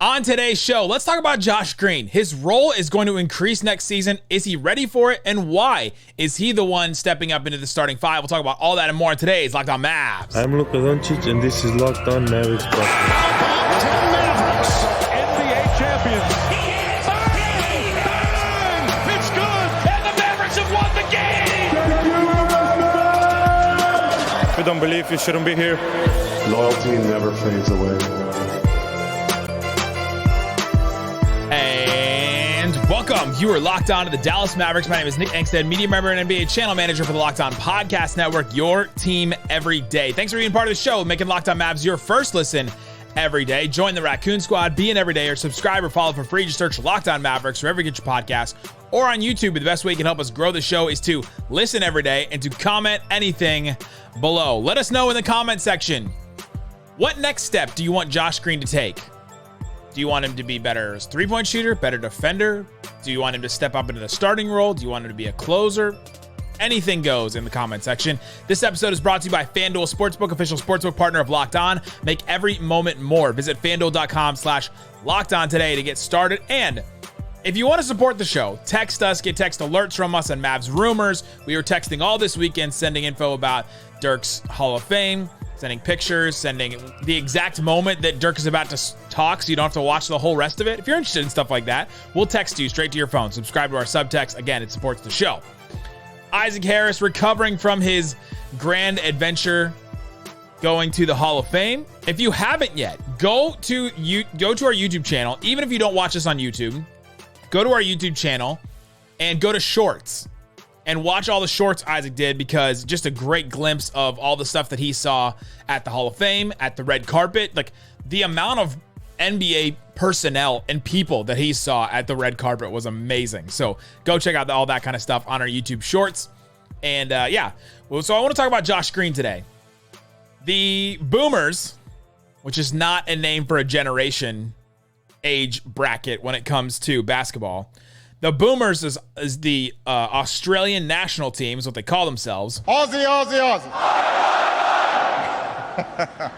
On today's show, let's talk about Josh Green. His role is going to increase next season. Is he ready for it? And why is he the one stepping up into the starting five? We'll talk about all that and more on today's Locked On Mavs. I'm Luka Doncic, and this is Locked On Mavericks. Mavericks, NBA champions. Bang! It's good, and the Mavericks have won the game. If you don't believe, you shouldn't be here. Loyalty never fades away. And welcome. You are locked on to the Dallas Mavericks. My name is Nick Angstadt, media member and NBA channel manager for the Locked On Podcast Network, your team every day. Thanks for being part of the show, making Locked On Mavs your first listen every day. Join the Raccoon Squad, be an everyday, or subscribe or follow for free. Just search Locked On Mavericks wherever you get your podcasts or on YouTube. But the best way you can help us grow the show is to listen every day and to comment anything below. Let us know in the comment section, what next step do you want Josh Green to take? Do you want him to be better as three-point shooter, better defender? Do you want him to step up into the starting role? Do you want him to be a closer? Anything goes in the comment section. This episode is brought to you by FanDuel Sportsbook, official sportsbook partner of Locked On. Make every moment more. Visit FanDuel.com/LockedOn today to get started. And if you want to support the show, text us, get text alerts from us on Mavs rumors. We were texting all this weekend, sending info about Dirk's Hall of Fame, sending pictures, sending the exact moment that Dirk is about to talk so you don't have to watch the whole rest of it. If you're interested in stuff like that, we'll text you straight to your phone. Subscribe to our subtext. Again, it supports the show. Isaac Harris recovering from his grand adventure going to the Hall of Fame. If you haven't yet, go to our YouTube channel. Even if you don't watch us on YouTube, go to our YouTube channel and go to Shorts and watch all the shorts Isaac did, because just a great glimpse of all the stuff that he saw at the Hall of Fame, at the red carpet. Like, the amount of NBA personnel and people that he saw at the red carpet was amazing. So go check out all that kind of stuff on our YouTube Shorts. And so I want to talk about Josh Green today. The Boomers, which is not a name for a generation age bracket when it comes to basketball. The Boomers is the Australian national team, is what they call themselves. Aussie.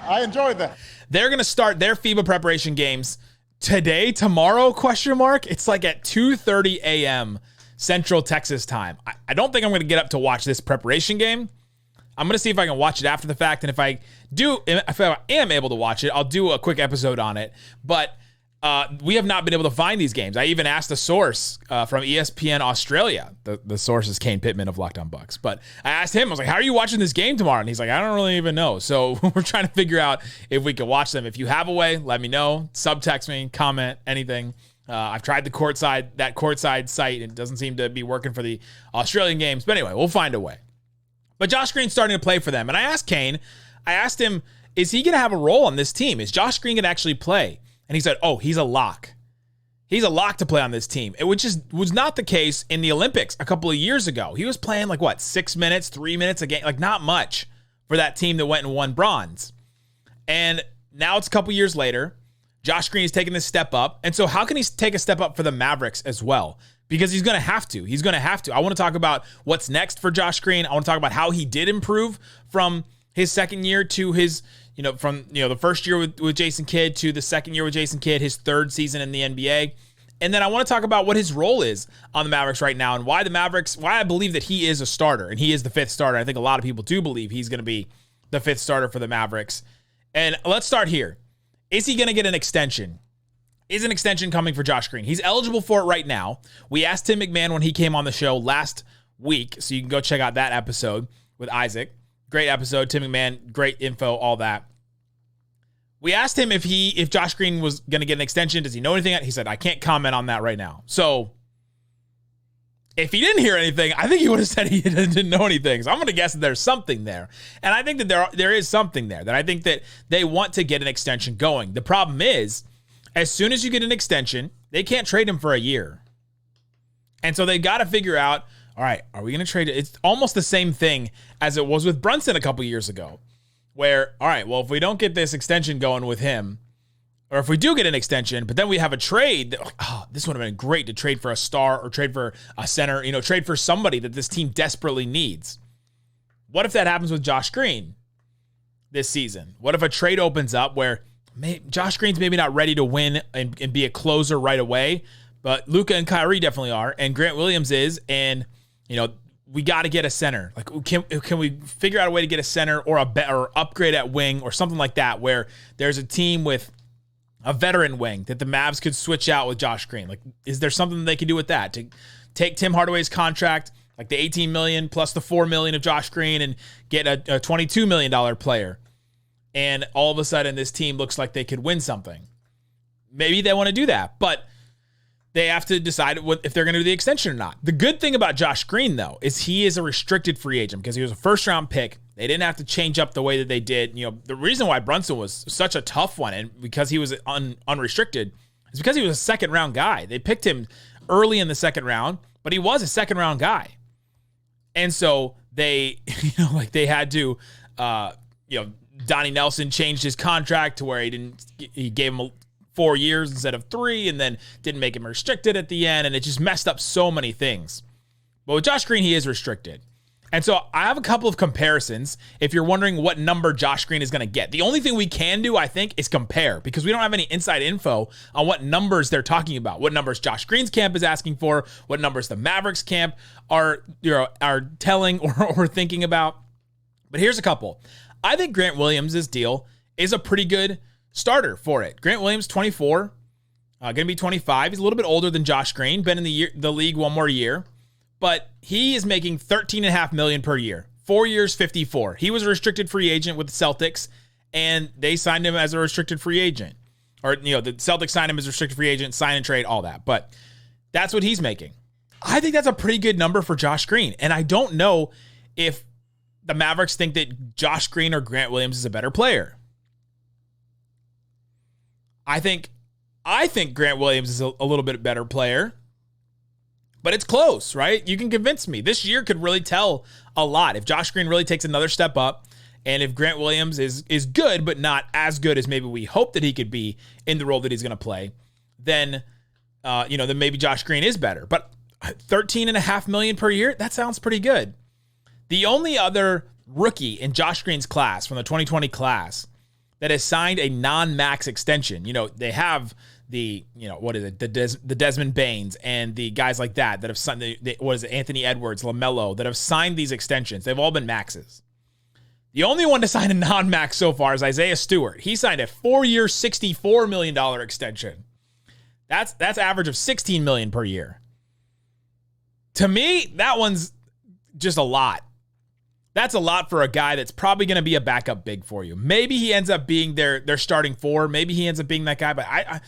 I enjoyed that. They're going to start their FIBA preparation games today, tomorrow, ? It's like at 2:30 a.m. Central Texas time. I don't think I'm going to get up to watch this preparation game. I'm going to see if I can watch it after the fact. And if I am able to watch it, I'll do a quick episode on it. But we have not been able to find these games. I even asked a source from ESPN Australia. The source is Kane Pittman of Locked On Bucks. But I asked him, I was like, how are you watching this game tomorrow? And he's like, I don't really even know. So we're trying to figure out if we can watch them. If you have a way, let me know. Subtext me, comment, anything. I've tried that courtside site. It doesn't seem to be working for the Australian games. But anyway, we'll find a way. But Josh Green's starting to play for them. And I asked Kane, him, is he going to have a role on this team? Is Josh Green going to actually play? And he said, he's a lock. He's a lock to play on this team, which was not the case in the Olympics a couple of years ago. He was playing 6 minutes, 3 minutes a game, not much for that team that went and won bronze. And now it's a couple years later. Josh Green is taking this step up. And so how can he take a step up for the Mavericks as well? Because he's going to have to. I want to talk about what's next for Josh Green. I want to talk about how he did improve from his second year to his from the first year with Jason Kidd to the second year with Jason Kidd, his third season in the NBA. And then I want to talk about what his role is on the Mavericks right now and why I believe that he is a starter and he is the fifth starter. I think a lot of people do believe he's going to be the fifth starter for the Mavericks. And let's start here. Is he going to get an extension? Is an extension coming for Josh Green? He's eligible for it right now. We asked Tim McMahon when he came on the show last week, so you can go check out that episode with Isaac. Great episode. Tim McMahon, great info, all that. We asked him if Josh Green was going to get an extension. Does he know anything? He said, I can't comment on that right now. So if he didn't hear anything, I think he would have said he didn't know anything. So I'm going to guess that there's something there. And I think that there is something there, that I think that they want to get an extension going. The problem is, as soon as you get an extension, they can't trade him for a year. And so they got to figure out, all right, are we going to trade it? It's almost the same thing as it was with Brunson a couple years ago, where, all right, well, if we don't get this extension going with him, or if we do get an extension, but then we have a trade, this would have been great to trade for a star or trade for a center, trade for somebody that this team desperately needs. What if that happens with Josh Green this season? What if a trade opens up where Josh Green's maybe not ready to win and be a closer right away, but Luka and Kyrie definitely are, and Grant Williams is, and we got to get a center. Like, can we figure out a way to get a center or or upgrade at wing or something like that, where there's a team with a veteran wing that the Mavs could switch out with Josh Green? Like, is there something they can do with that to take Tim Hardaway's contract, like the $18 million plus the $4 million of Josh Green, and get a $22 million player? And all of a sudden, this team looks like they could win something. Maybe they want to do that, but they have to decide if they're going to do the extension or not. The good thing about Josh Green, though, is he is a restricted free agent because he was a first-round pick. They didn't have to change up the way that they did. The reason why Brunson was such a tough one, and because he was unrestricted, is because he was a second-round guy. They picked him early in the second round, but he was a second-round guy. And so they, they had to, Donnie Nelson changed his contract to where he gave him 4 years instead of 3, and then didn't make him restricted at the end, and it just messed up so many things. But with Josh Green, he is restricted. And so I have a couple of comparisons if you're wondering what number Josh Green is going to get. The only thing we can do, I think, is compare, because we don't have any inside info on what numbers they're talking about, what numbers Josh Green's camp is asking for, what numbers the Mavericks camp are telling or thinking about. But here's a couple. I think Grant Williams' deal is a pretty good starter for it. Grant Williams, 24, going to be 25. He's a little bit older than Josh Green, been in the league one more year, but he is making $13.5 million per year. 4 years, 54. He was a restricted free agent with the Celtics, and they signed him as a restricted free agent. Or, the Celtics signed him as a restricted free agent, sign and trade, all that. But that's what he's making. I think that's a pretty good number for Josh Green, and I don't know if the Mavericks think that Josh Green or Grant Williams is a better player. I think Grant Williams is a little bit better player, but it's close, right? You can convince me. This year could really tell a lot. If Josh Green really takes another step up, and if Grant Williams is good, but not as good as maybe we hope that he could be in the role that he's going to play, then maybe Josh Green is better. But $13.5 million per year, that sounds pretty good. The only other rookie in Josh Green's class from the 2020 class that has signed a non-max extension. They have the Desmond Baines and the guys like that have signed, Anthony Edwards, LaMelo, that have signed these extensions. They've all been maxes. The only one to sign a non-max so far is Isaiah Stewart. He signed a 4-year, $64 million extension. That's average of $16 million per year. To me, that one's just a lot. That's a lot for a guy that's probably going to be a backup big for you. Maybe he ends up being their starting 4. Maybe he ends up being that guy, but I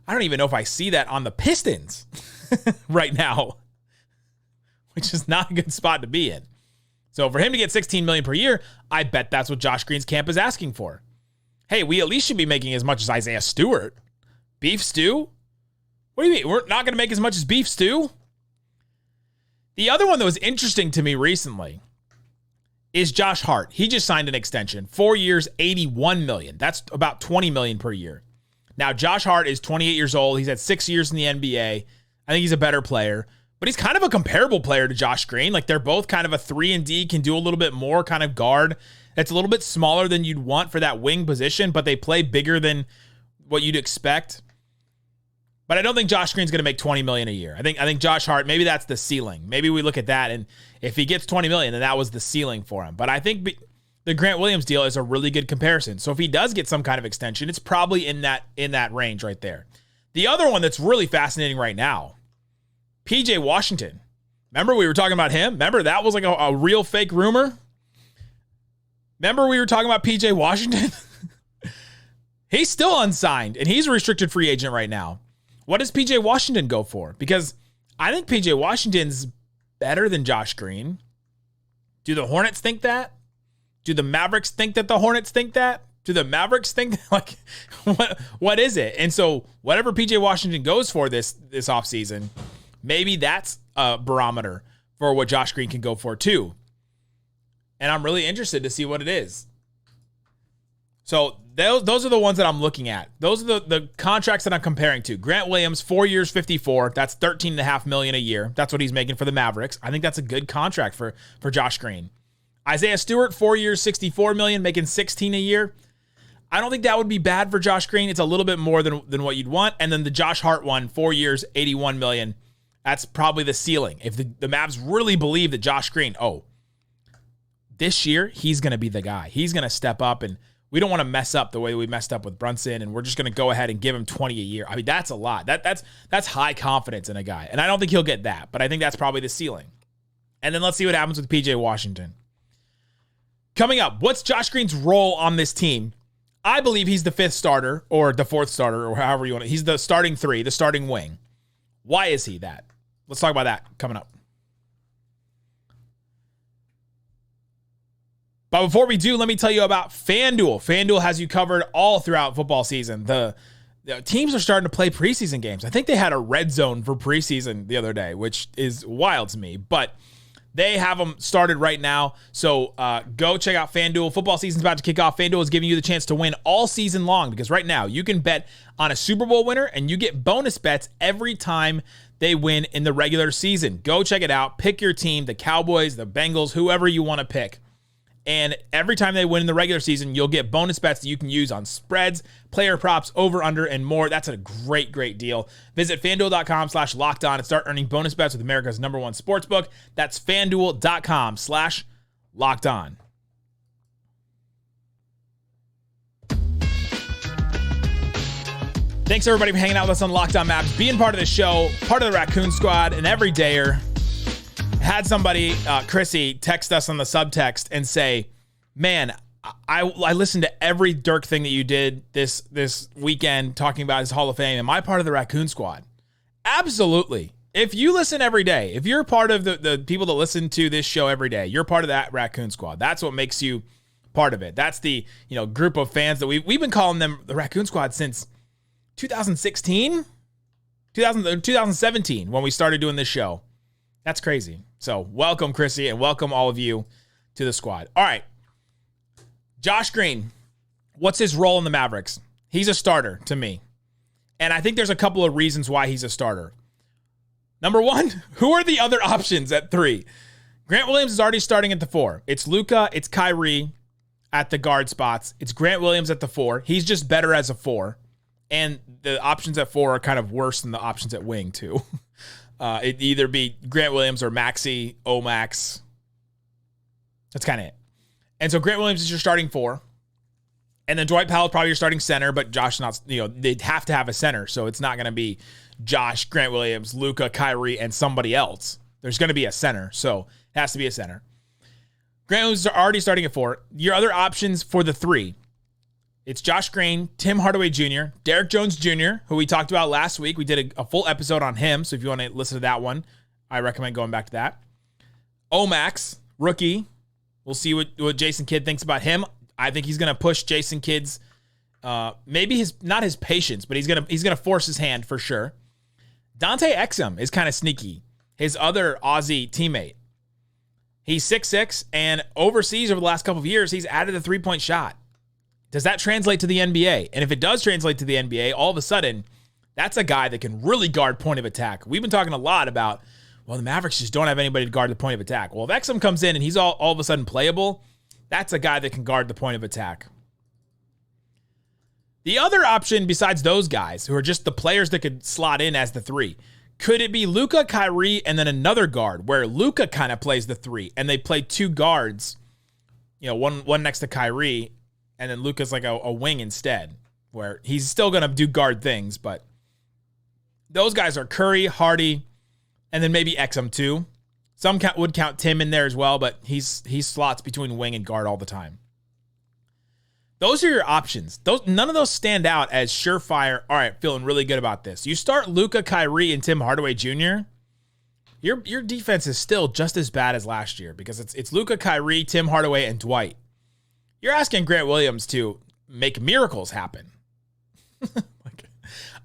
don't even know if I see that on the Pistons right now, which is not a good spot to be in. So for him to get $16 million per year, I bet that's what Josh Green's camp is asking for. Hey, we at least should be making as much as Isaiah Stewart. Beef stew? What do you mean? We're not going to make as much as beef stew? The other one that was interesting to me recently is Josh Hart. He just signed an extension. 4 years, $81 million. That's about $20 million per year. Now, Josh Hart is 28 years old. He's had 6 years in the NBA. I think he's a better player, but he's kind of a comparable player to Josh Green. Like, they're both kind of a 3-and-D, can do a little bit more kind of guard. That's a little bit smaller than you'd want for that wing position, but they play bigger than what you'd expect. But I don't think Josh Green's going to make $20 million a year. I think Josh Hart, maybe that's the ceiling. Maybe we look at that, and if he gets $20 million, then that was the ceiling for him. But I think the Grant Williams deal is a really good comparison. So if he does get some kind of extension, it's probably in that range right there. The other one that's really fascinating right now, PJ Washington. Remember we were talking about him? Remember that was like a real fake rumor? Remember we were talking about PJ Washington? He's still unsigned, and he's a restricted free agent right now. What does PJ Washington go for? Because I think PJ Washington's better than Josh Green. Do the Hornets think that? Do the Mavericks think that the Hornets think that? Do the Mavericks think that? Like, what is it? And so whatever PJ Washington goes for this offseason, maybe that's a barometer for what Josh Green can go for too. And I'm really interested to see what it is. So those are the ones that I'm looking at. Those are the contracts that I'm comparing to. Grant Williams, 4 years, 54. That's $13.5 million a year. That's what he's making for the Mavericks. I think that's a good contract for Josh Green. Isaiah Stewart, 4 years, $64 million, making $16 a year. I don't think that would be bad for Josh Green. It's a little bit more than what you'd want. And then the Josh Hart one, 4 years, $81 million. That's probably the ceiling. If the Mavs really believe that Josh Green, this year, he's going to be the guy. He's going to step up, and we don't want to mess up the way we messed up with Brunson, and we're just going to go ahead and give him 20 a year. I mean, that's a lot. That's high confidence in a guy, and I don't think he'll get that, but I think that's probably the ceiling. And then let's see what happens with PJ Washington. Coming up, what's Josh Green's role on this team? I believe he's the 5th starter, or the 4th starter, or however you want it. He's the starting 3, the starting wing. Why is he that? Let's talk about that coming up. But before we do, let me tell you about FanDuel. FanDuel has you covered all throughout football season. The teams are starting to play preseason games. I think they had a red zone for preseason the other day, which is wild to me. But they have them started right now. So go check out FanDuel. Football season's about to kick off. FanDuel is giving you the chance to win all season long, because right now you can bet on a Super Bowl winner and you get bonus bets every time they win in the regular season. Go check it out. Pick your team, the Cowboys, the Bengals, whoever you want to pick. And every time they win in the regular season, you'll get bonus bets that you can use on spreads, player props, over, under, and more. That's a great, great deal. Visit FanDuel.com/lockedon and start earning bonus bets with America's #1 sportsbook. That's FanDuel.com/lockedon. Thanks, everybody, for hanging out with us on Locked On Mavs, being part of the show, part of the Raccoon Squad, an everydayer. Had somebody, Chrissy, text us on the subtext and say, man, I listened to every Dirk thing that you did this weekend talking about his Hall of Fame. Am I part of the Raccoon Squad? Absolutely. If you listen every day, if you're part of the people that listen to this show every day, you're part of that Raccoon Squad. That's what makes you part of it. That's the group of fans that we've been calling them the Raccoon Squad since 2017 when we started doing this show. That's crazy. So welcome, Chrissy, and welcome all of you to the squad. All right. Josh Green, what's his role in the Mavericks? He's a starter to me. And I think there's a couple of reasons why he's a starter. Number one, who are the other options at 3? Grant Williams is already starting at the 4. It's Luka, it's Kyrie at the guard spots. It's Grant Williams at the 4. He's just better as a 4. And the options at 4 are kind of worse than the options at wing, too. It'd either be Grant Williams or Maxey, Omax. That's kind of it. And so Grant Williams is your starting 4. And then Dwight Powell is probably your starting center, but Josh not, they'd have to have a center. So it's not going to be Josh, Grant Williams, Luka, Kyrie, and somebody else. There's going to be a center. So it has to be a center. Grant Williams is already starting at 4. Your other options for the 3. It's Josh Green, Tim Hardaway Jr., Derek Jones Jr., who we talked about last week. We did a full episode on him, so if you want to listen to that one, I recommend going back to that. Omax, rookie. We'll see what Jason Kidd thinks about him. I think he's going to push Jason Kidd's, maybe not his patience, but he's going to force his hand for sure. Dante Exum is kind of sneaky. His other Aussie teammate. He's 6'6", and overseas over the last couple of years, he's added a 3-point shot. Does that translate to the NBA? And if it does translate to the NBA, all of a sudden, that's a guy that can really guard point of attack. We've been talking a lot about, the Mavericks just don't have anybody to guard the point of attack. Well, if Exum comes in and he's all of a sudden playable, that's a guy that can guard the point of attack. The other option besides those guys, who are just the players that could slot in as the 3, could it be Luka, Kyrie, and then another guard where Luka kind of plays the 3 and they play 2 guards, one next to Kyrie, and then Luka's like a wing instead, where he's still going to do guard things, but those guys are Curry, Hardy, and then maybe Exum too. Some would count Tim in there as well, but he slots between wing and guard all the time. Those are your options. None of those stand out as surefire. All right, feeling really good about this. You start Luka, Kyrie, and Tim Hardaway Jr., your defense is still just as bad as last year because it's Luka, Kyrie, Tim Hardaway, and Dwight. You're asking Grant Williams to make miracles happen.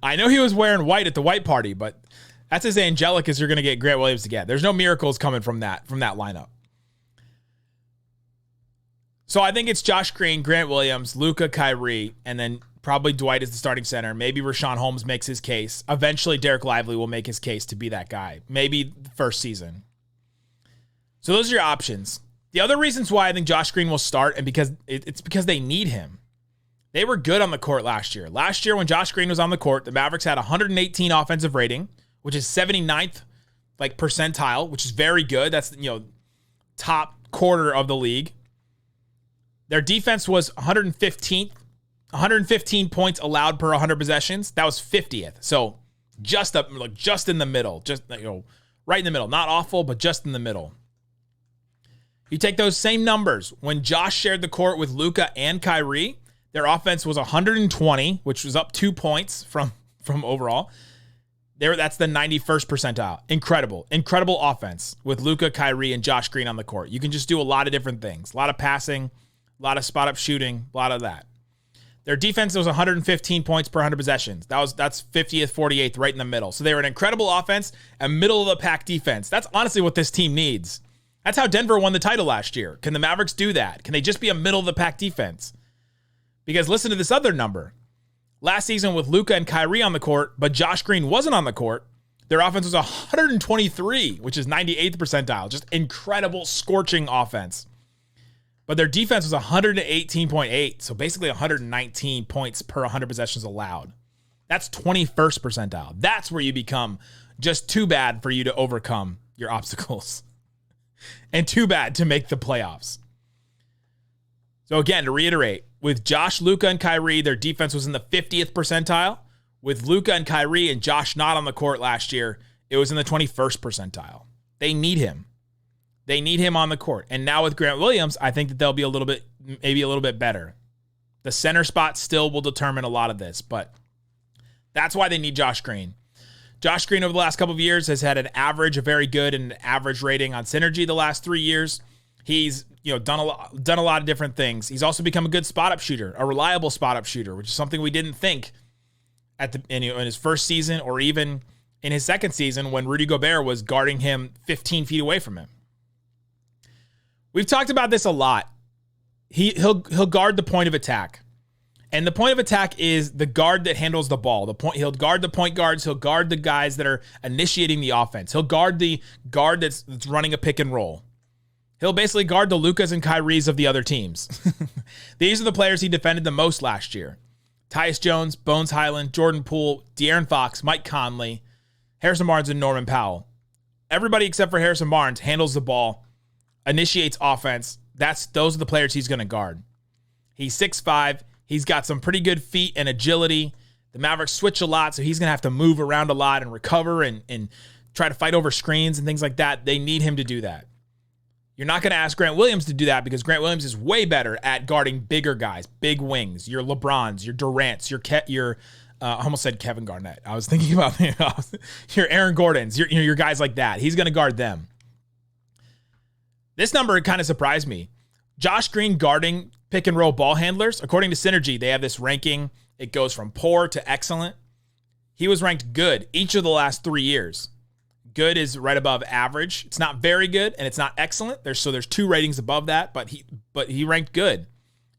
I know he was wearing white at the white party, but that's as angelic as you're going to get Grant Williams to get. There's no miracles coming from that lineup. So I think it's Josh Green, Grant Williams, Luka, Kyrie, and then probably Dwight is the starting center. Maybe Rashawn Holmes makes his case. Eventually, Derek Lively will make his case to be that guy. Maybe the first season. So those are your options. The other reasons why I think Josh Green will start, and because they need him. They were good on the court last year. Last year when Josh Green was on the court, the Mavericks had 118 offensive rating, which is 79th percentile, which is very good. That's, top quarter of the league. Their defense was 115 points allowed per 100 possessions. That was 50th. So just in the middle, right in the middle. Not awful, but just in the middle. You take those same numbers. When Josh shared the court with Luka and Kyrie, their offense was 120, which was up 2 points from overall. That's the 91st percentile. Incredible offense with Luka, Kyrie, and Josh Green on the court. You can just do a lot of different things. A lot of passing, a lot of spot-up shooting, a lot of that. Their defense was 115 points per 100 possessions. That's 50th, 48th, right in the middle. So they were an incredible offense and middle-of-the-pack defense. That's honestly what this team needs. That's how Denver won the title last year. Can the Mavericks do that? Can they just be a middle-of-the-pack defense? Because listen to this other number. Last season with Luka and Kyrie on the court, but Josh Green wasn't on the court, their offense was 123, which is 98th percentile. Just incredible, scorching offense. But their defense was 118.8, so basically 119 points per 100 possessions allowed. That's 21st percentile. That's where you become just too bad for you to overcome your obstacles. And too bad to make the playoffs. So again, to reiterate, with Josh, Luka, and Kyrie, their defense was in the 50th percentile. With Luka and Kyrie and Josh not on the court last year, it was in the 21st percentile. They need him. They need him on the court. And now with Grant Williams, I think that they'll be maybe a little bit better. The center spot still will determine a lot of this, but that's why they need Josh Green. Josh Green over the last couple of years has had a very good and average rating on Synergy the last 3 years. He's done a lot of different things. He's also become a good spot-up shooter, a reliable spot-up shooter, which is something we didn't think in his first season or even in his second season when Rudy Gobert was guarding him 15 feet away from him. We've talked about this a lot. He'll guard the point of attack. And the point of attack is the guard that handles the ball. He'll guard the point guards. He'll guard the guys that are initiating the offense. He'll guard the guard that's running a pick and roll. He'll basically guard the Lukas and Kyries of the other teams. These are the players he defended the most last year. Tyus Jones, Bones Highland, Jordan Poole, De'Aaron Fox, Mike Conley, Harrison Barnes, and Norman Powell. Everybody except for Harrison Barnes handles the ball, initiates offense. Those are the players he's going to guard. He's 6'5". He's got some pretty good feet and agility. The Mavericks switch a lot, so he's going to have to move around a lot and recover and try to fight over screens and things like that. They need him to do that. You're not going to ask Grant Williams to do that because Grant Williams is way better at guarding bigger guys, big wings, your LeBrons, your Durants, your I almost said Kevin Garnett. I was thinking about your Aaron Gordons, your guys like that. He's going to guard them. This number kind of surprised me. Josh Green guarding pick and roll ball handlers. According to Synergy, they have this ranking. It goes from poor to excellent. He was ranked good each of the last 3 years. Good is right above average. It's not very good and it's not excellent. There's 2 ratings above that, but he ranked good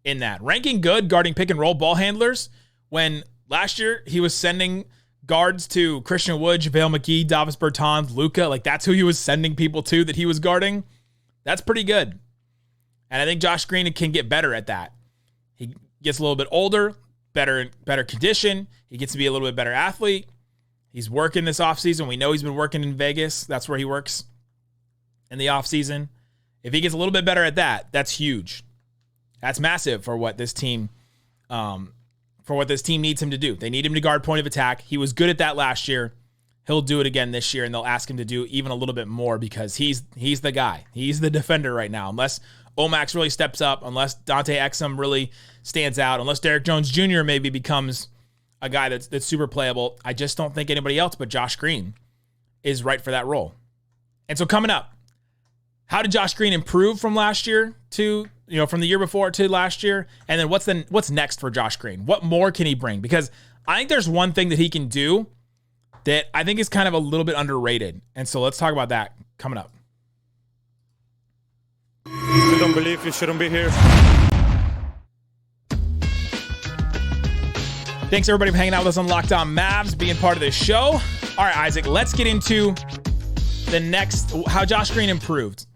in that. Ranking good guarding pick and roll ball handlers when last year he was sending guards to Christian Wood, JaVale McGee, Davis Bertans, Luka. That's who he was sending people to that he was guarding. That's pretty good. And I think Josh Green can get better at that. He gets a little bit older, better condition. He gets to be a little bit better athlete. He's working this offseason. We know he's been working in Vegas. That's where he works in the offseason. If he gets a little bit better at that, that's huge. That's massive for what this team needs him to do. They need him to guard point of attack. He was good at that last year. He'll do it again this year, and they'll ask him to do even a little bit more because he's the guy. He's the defender right now. Unless Omax really steps up, unless Dante Exum really stands out, unless Derek Jones Jr. maybe becomes a guy that's super playable, I just don't think anybody else but Josh Green is right for that role. And so coming up, how did Josh Green improve from last year to, from the year before to last year? And then what's next for Josh Green? What more can he bring? Because I think there's one thing that he can do that I think is kind of a little bit underrated. And so let's talk about that coming up. If you don't believe, you shouldn't be here. Thanks everybody for hanging out with us on Locked On Mavs, being part of this show. All right, Isaac, let's get into the next, how Josh Green improved.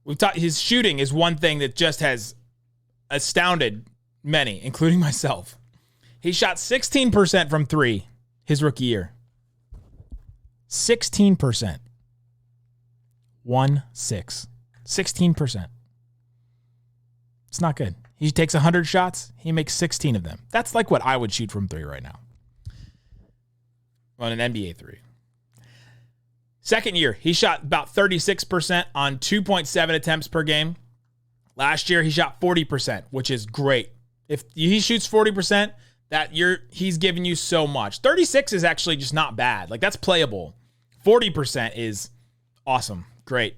We've talked, his shooting is one thing that just has astounded many, including myself. He shot 16% from three his rookie year. 16%. 1-6. 16%. It's not good. He takes 100 shots. He makes 16 of them. That's like what I would shoot from three right now. On an NBA three. Second year, he shot about 36% on 2.7 attempts per game. Last year, he shot 40%, which is great. If he shoots 40%, he's giving you so much. 36 is actually just not bad. Like, that's playable. 40% is awesome. Great.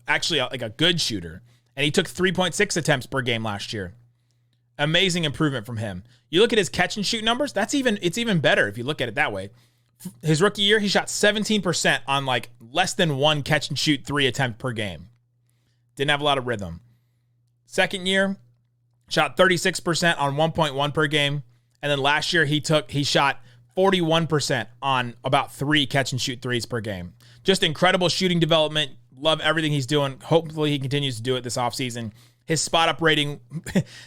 Actually, like a good shooter. And he took 3.6 attempts per game last year. Amazing improvement from him. You look at his catch and shoot numbers, it's even better if you look at it that way. His rookie year, he shot 17% on like less than one catch and shoot three attempt per game. Didn't have a lot of rhythm. Second year, shot 36% on 1.1 per game. And then last year, he shot 41% on about three catch and shoot threes per game. Just incredible shooting development. Love everything he's doing. Hopefully he continues to do it this offseason. His spot up rating,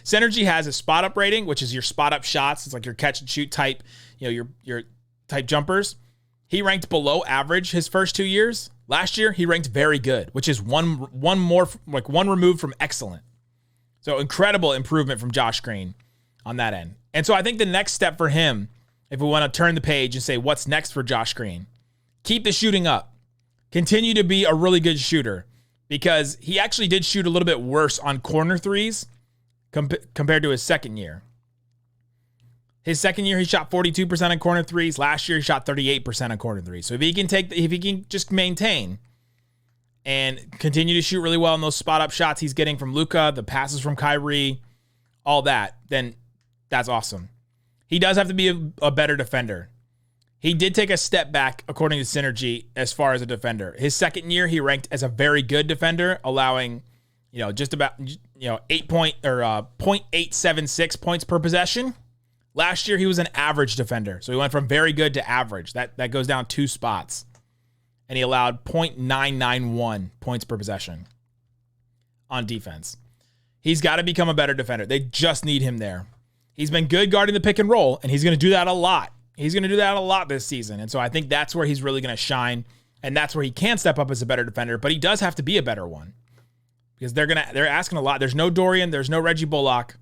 Synergy has a spot up rating, which is your spot up shots. It's like your catch and shoot type, your type jumpers. He ranked below average his first 2 years. Last year, he ranked very good, which is one removed from excellent. So incredible improvement from Josh Green on that end. And so I think the next step for him, if we want to turn the page and say what's next for Josh Green, keep the shooting up. Continue to be a really good shooter, because he actually did shoot a little bit worse on corner threes compared to his second year. His second year, he shot 42% on corner threes. Last year, he shot 38% on corner threes. So if he can just maintain and continue to shoot really well in those spot up shots he's getting from Luka, the passes from Kyrie, all that, then that's awesome. He does have to be a better defender. He did take a step back, according to Synergy, as far as a defender. His second year, he ranked as a very good defender, allowing, just about, 0.876 points per possession. Last year, he was an average defender. So he went from very good to average. That goes down 2 spots. And he allowed 0.991 points per possession on defense. He's got to become a better defender. They just need him there. He's been good guarding the pick and roll, and he's going to do that a lot. He's going to do that a lot this season. And so I think that's where he's really going to shine. And that's where he can step up as a better defender, but he does have to be a better one, because they're asking a lot. There's no Dorian. There's no Reggie Bullock.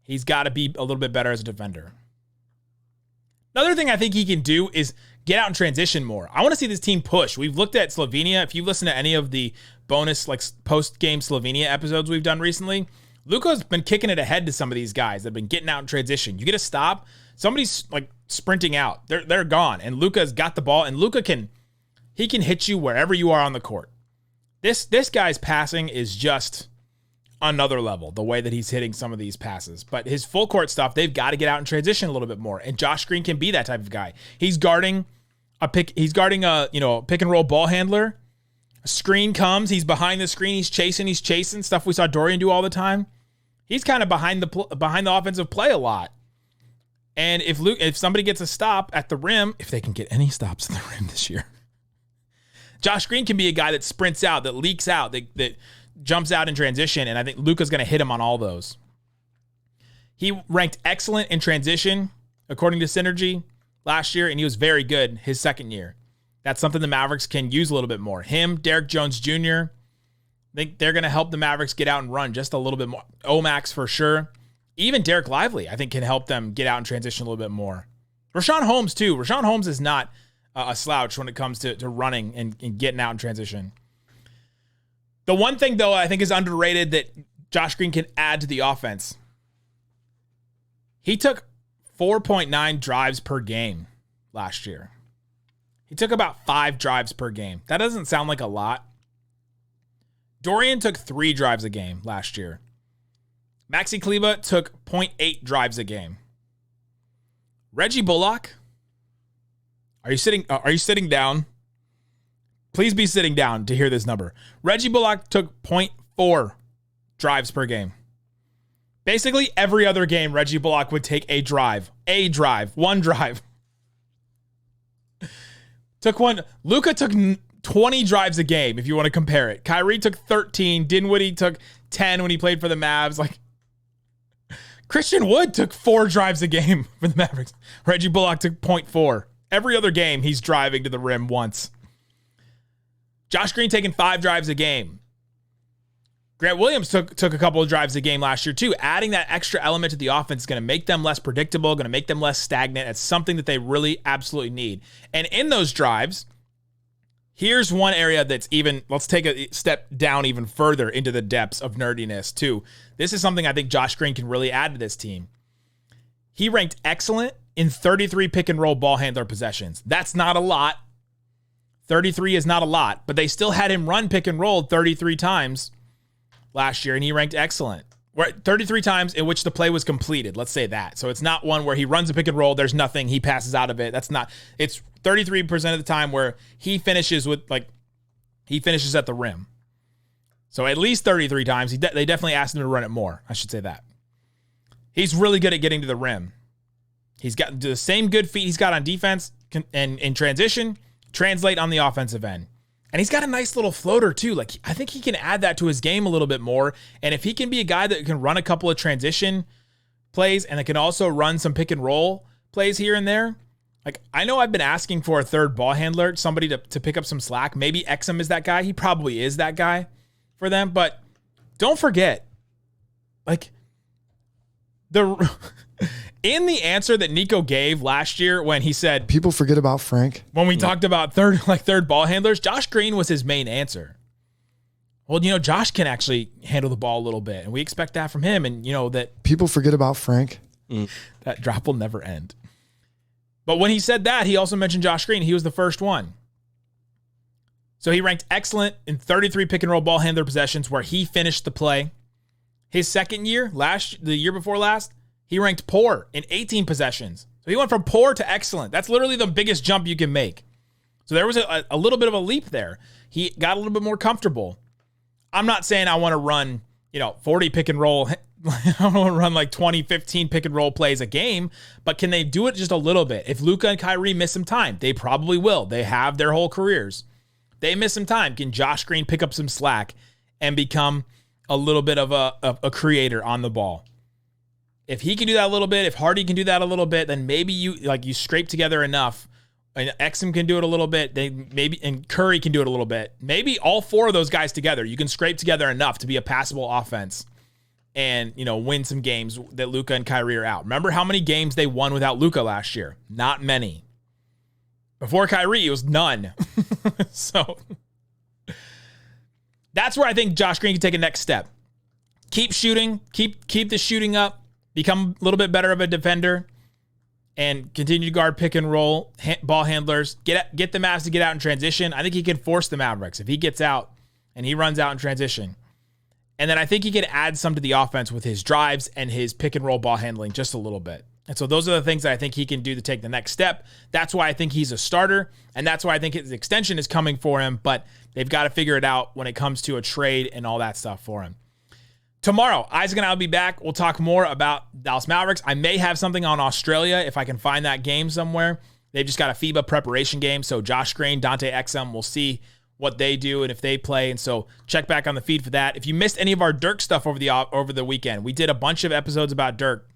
He's got to be a little bit better as a defender. Another thing I think he can do is get out and transition more. I want to see this team push. We've looked at Slovenia. If you listen to any of the bonus post-game Slovenia episodes we've done recently, Luka's been kicking it ahead to some of these guys that have been getting out in transition. You get a stop. Somebody's sprinting out. They're gone. And Luka's got the ball, and Luka can hit you wherever you are on the court. This guy's passing is just another level, the way that he's hitting some of these passes. But his full court stuff, they've got to get out and transition a little bit more. And Josh Green can be that type of guy. He's guarding a pick and roll ball handler. A screen comes, he's behind the screen, he's chasing stuff we saw Dorian do all the time. He's kind of behind the offensive play a lot. And if somebody gets a stop at the rim, if they can get any stops at the rim this year, Josh Green can be a guy that sprints out, that leaks out, that jumps out in transition, and I think Luka's going to hit him on all those. He ranked excellent in transition, according to Synergy, last year, and he was very good his second year. That's something the Mavericks can use a little bit more. Him, Derek Jones Jr., I think they're going to help the Mavericks get out and run just a little bit more. Omax for sure. Even Derek Lively, I think, can help them get out and transition a little bit more. Rashawn Holmes, too. Rashawn Holmes is not a slouch when it comes to running and getting out in transition. The one thing, though, I think is underrated that Josh Green can add to the offense. He took 4.9 drives per game last year. He took about 5 drives per game. That doesn't sound like a lot. Dorian took 3 drives a game last year. Maxi Kleba took 0.8 drives a game. Reggie Bullock, are you sitting down? Please be sitting down to hear this number. Reggie Bullock took 0.4 drives per game. Basically, every other game, Reggie Bullock would take one drive. Luka took 20 drives a game, if you want to compare it. Kyrie took 13. Dinwiddie took 10 when he played for the Mavs. Christian Wood took 4 drives a game for the Mavericks. Reggie Bullock took 0.4. Every other game, he's driving to the rim once. Josh Green taking 5 drives a game. Grant Williams took a couple of drives a game last year too. Adding that extra element to the offense is going to make them less predictable, going to make them less stagnant. It's something that they really absolutely need. And in those drives, here's one area that's even, let's take a step down even further into the depths of nerdiness too. This is something I think Josh Green can really add to this team. He ranked excellent in 33 pick and roll ball handler possessions. That's not a lot. 33 is not a lot, but they still had him run pick and roll 33 times last year, and he ranked excellent. 33 times in which the play was completed. Let's say that. So it's not one where he runs a pick and roll, there's nothing, he passes out of it. That's not, it's 33% of the time where he finishes with, he finishes at the rim. So at least 33 times. They definitely asked him to run it more. I should say that. He's really good at getting to the rim. He's got the same good feet he's got on defense and in transition, translate on the offensive end. And he's got a nice little floater too. I think he can add that to his game a little bit more. And if he can be a guy that can run a couple of transition plays and that can also run some pick and roll plays here and there. I know I've been asking for a third ball handler, somebody to pick up some slack. Maybe Exum is that guy. He probably is that guy for them. But don't forget, in the answer that Nico gave last year when he said, people forget about Frank. When we talked about third ball handlers, Josh Green was his main answer. Well, Josh can actually handle the ball a little bit, and we expect that from him. And that people forget about Frank. That drop will never end. But when he said that, he also mentioned Josh Green. He was the first one. So he ranked excellent in 33 pick and roll ball handler possessions where he finished the play. His second year, the year before last, he ranked poor in 18 possessions. So he went from poor to excellent. That's literally the biggest jump you can make. So there was a little bit of a leap there. He got a little bit more comfortable. I'm not saying I want to run, 40 pick and roll. I don't want to run 20, 15 pick and roll plays a game, but can they do it just a little bit? If Luka and Kyrie miss some time, they probably will. They have their whole careers. They miss some time. Can Josh Green pick up some slack and become a little bit of a creator on the ball? If he can do that a little bit, if Hardy can do that a little bit, then maybe you scrape together enough. And Exum can do it a little bit. And Curry can do it a little bit. Maybe all 4 of those guys together, you can scrape together enough to be a passable offense and, win some games that Luka and Kyrie are out. Remember how many games they won without Luka last year? Not many. Before Kyrie, it was none. So that's where I think Josh Green can take a next step. Keep shooting, keep the shooting up. Become a little bit better of a defender and continue to guard pick and roll ball handlers. Get the Mavs to get out in transition. I think he can force the Mavericks if he gets out and he runs out in transition. And then I think he can add some to the offense with his drives and his pick and roll ball handling just a little bit. And so those are the things that I think he can do to take the next step. That's why I think he's a starter, and that's why I think his extension is coming for him, but they've got to figure it out when it comes to a trade and all that stuff for him. Tomorrow, Isaac and I will be back. We'll talk more about Dallas Mavericks. I may have something on Australia if I can find that game somewhere. They've just got a FIBA preparation game. So Josh Green, Dante Exum, we'll see what they do and if they play. And so check back on the feed for that. If you missed any of our Dirk stuff over the weekend, we did a bunch of episodes about Dirk.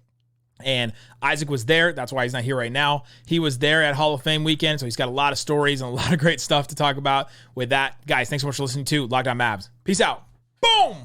And Isaac was there. That's why he's not here right now. He was there at Hall of Fame weekend. So he's got a lot of stories and a lot of great stuff to talk about with that. Guys, thanks so much for listening to Locked On Mavs. Peace out. Boom.